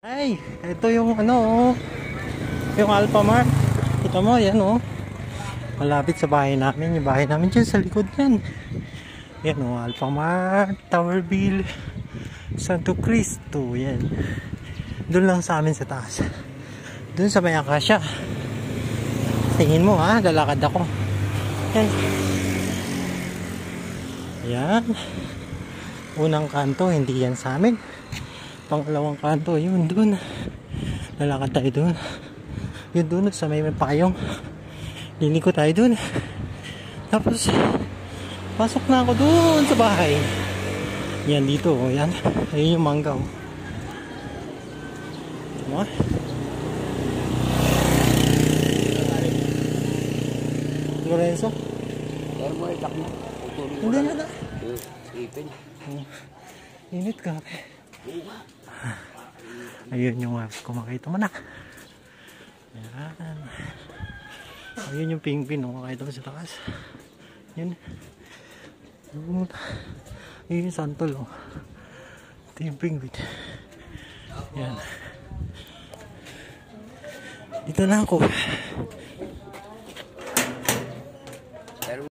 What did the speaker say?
Ay, ito yung ano, yung Alphamart. Kita mo, yan oh. Malapit sa bahay namin. Yung bahay namin dyan sa likod yan. Yan oh, Alphamart, Towerville, Santo Cristo. Yan. Doon lang sa amin sa taas. Doon sa may Akasya. Tingin mo ha, lalakad ako. Yan. Yan. Unang kanto, hindi yan sa amin. Pangalawang kanto, yun dun. Lalakad tayo dun. Yun dun sa may payong. Liliko tayo dun. Tapos pasok na ako dun sa bahay. Yan dito, oh, yan. Ayun yung mangga, oh. Diba? Lorenzo? Hindi na na. Init ka. Ayun yung kung makita mo na. Yan. Ayun yung pingpin, kung makita mo sa taas. Yun. Ayun yung santol, oh. Ito yung pingpin. Yan. Dito na ako.